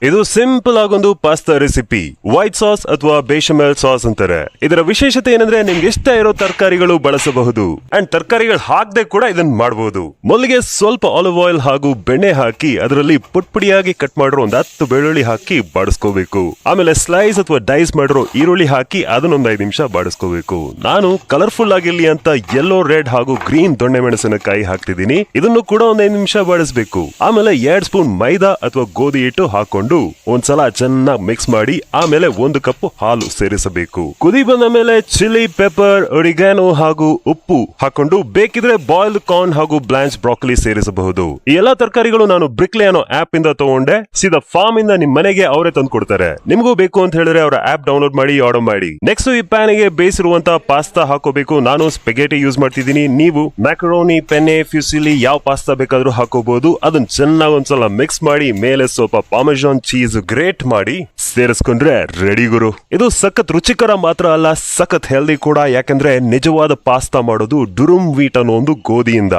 ಇದು ಸಿಂಪಲ್ ಆಗೊಂದು pasta recipe. White sauce ಅಥವಾ ಬೇಶಮೆಲ್ ಸಾಸ್ ಅಂತಾರೆ. ಇದರ ವಿಶೇಷತೆ ಏನಂದ್ರೆ ನಿಮ್ಗೆ ಇಷ್ಟ ಇರೋ ತರಕಾರಿಗಳು ಬಳಸಬಹುದು ಅಂಡ್ ತರಕಾರಿಗಳು ಹಾಕದೆ ಕೂಡ ಇದನ್ನ ಮಾಡಬಹುದು. ಮೊದಲಿಗೆ ಸ್ವಲ್ಪ ಆಲಿವ್ ಆಯಿಲ್ ಹಾಗೂ ಬೆಣ್ಣೆ ಹಾಕಿ ಅದರಲ್ಲಿ ಪುಟ್ಪುಡಿಯಾಗಿ ಕಟ್ ಮಾಡಿರೋ ಒಂದು 10 ಬೆಳ್ಳುಳ್ಳಿ ಹಾಕಿ ಬಾಡಿಸ್ಕೋಬೇಕು. ಆಮೇಲೆ ಸ್ಲೈಸ್ ಅಥವಾ ಡೈಸ್ ಮಾಡಿರೋ ಈರುಳ್ಳಿ ಹಾಕಿ ಅದನ್ನೊಂದು 5 ನಿಮಿಷ ಬಾಡಿಸ್ಕೋಬೇಕು. ನಾನು ಕಲರ್ಫುಲ್ ಆಗಿರ್ಲಿ ಅಂತ ಯೆಲ್ಲೋ, ರೆಡ್ ಹಾಗೂ ಗ್ರೀನ್ ದೊಣ್ಣೆ ಮೆಣಸಿನಕಾಯಿ ಹಾಕ್ತಿದ್ದೀನಿ. ಇದನ್ನು ಕೂಡ ಒಂದು 5 ನಿಮಿಷ ಬಾಡಿಸ್ಬೇಕು. ಆಮೇಲೆ 2 ಸ್ಪೂನ್ ಮೈದಾ ಅಥವಾ ಗೋಧಿ ಹಿಟ್ಟು ಹಾಕೊಂಡು ಒಂದ್ಸಲ ಚೆನ್ನಾಗಿ ಮಿಕ್ಸ್ ಮಾಡಿ ಆಮೇಲೆ 1 ಕಪ್ ಹಾಲು ಸೇರಿಸಬೇಕು. ಕುದಿ ಬಂದ ಮೇಲೆ ಚಿಲ್ಲಿ, ಪೆಪ್ಪರ್, ಒರಿಗ್ಯಾನೋ ಹಾಗೂ ಉಪ್ಪು ಹಾಕೊಂಡು ಬೇಕಿದ್ರೆ ಬಾಯ್ಲ್ಡ್ ಕಾರ್ನ್ ಹಾಗೂ ಬ್ಲಾಂಚ್ ಬ್ರಾಕೊಲಿ ಸೇರಿಸಬಹುದು. ಈ ಎಲ್ಲಾ ತರಕಾರಿಗಳು ನಾನು ಬ್ರಿಕ್ಲೆ ಅನ್ನೋ ಆಪ್ ಇಂದ ತಗೊಂಡೆ. ಸೀದಾ ಫಾರ್ಮ್ ಇಂದ ನಿಮ್ ಮನೆಗೆ ಅವರೇ ತಂದು ಕೊಡ್ತಾರೆ. ನಿಮಗೂ ಬೇಕು ಅಂತ ಹೇಳಿದ್ರೆ ಅವರ ಆಪ್ ಡೌನ್ಲೋಡ್ ಮಾಡಿ ಆರ್ಡರ್ ಮಾಡಿ. ನೆಕ್ಸ್ಟ್ ಈ ಪ್ಯಾನ್ ಗೆ ಬೇಯಿಸಿರುವಂತಹ ಪಾಸ್ತಾ ಹಾಕೋಬೇಕು. ನಾನು ಸ್ಪೆಗೆಟಿ ಯೂಸ್ ಮಾಡ್ತಿದ್ದೀನಿ. ನೀವು ಮ್ಯಾಕರೋನಿ, ಪೆನ್ನೆ, ಫ್ಯೂಸಿಲಿ ಯಾವ ಪಾಸ್ತಾ ಬೇಕಾದ್ರೂ ಹಾಕೋಬಹುದು. ಅದನ್ನ ಚೆನ್ನಾಗಿ ಒಂದ್ಸಲ ಮಿಕ್ಸ್ ಮಾಡಿ ಮೇಲೆ ಸ್ವಲ್ಪ ಪಾರ್ಮೆಜಾನ್ ಚೀಸ್ ಗ್ರೇಟ್ ಮಾಡಿ ಸೇರಿಸ್ಕೊಂಡ್ರೆ ರೆಡಿ ಗುರು. ಇದು ಸಖತ್ ರುಚಿಕರ ಮಾತ್ರ ಅಲ್ಲ, ಸಖತ್ ಹೆಲ್ದಿ ಕೂಡ. ಯಾಕಂದ್ರೆ ನಿಜವಾದ ಪಾಸ್ತಾ ಮಾಡೋದು ಡುರುಮ್ ವೀಟ್ ಅನ್ನೋ ಒಂದು ಗೋಧಿಯಿಂದ.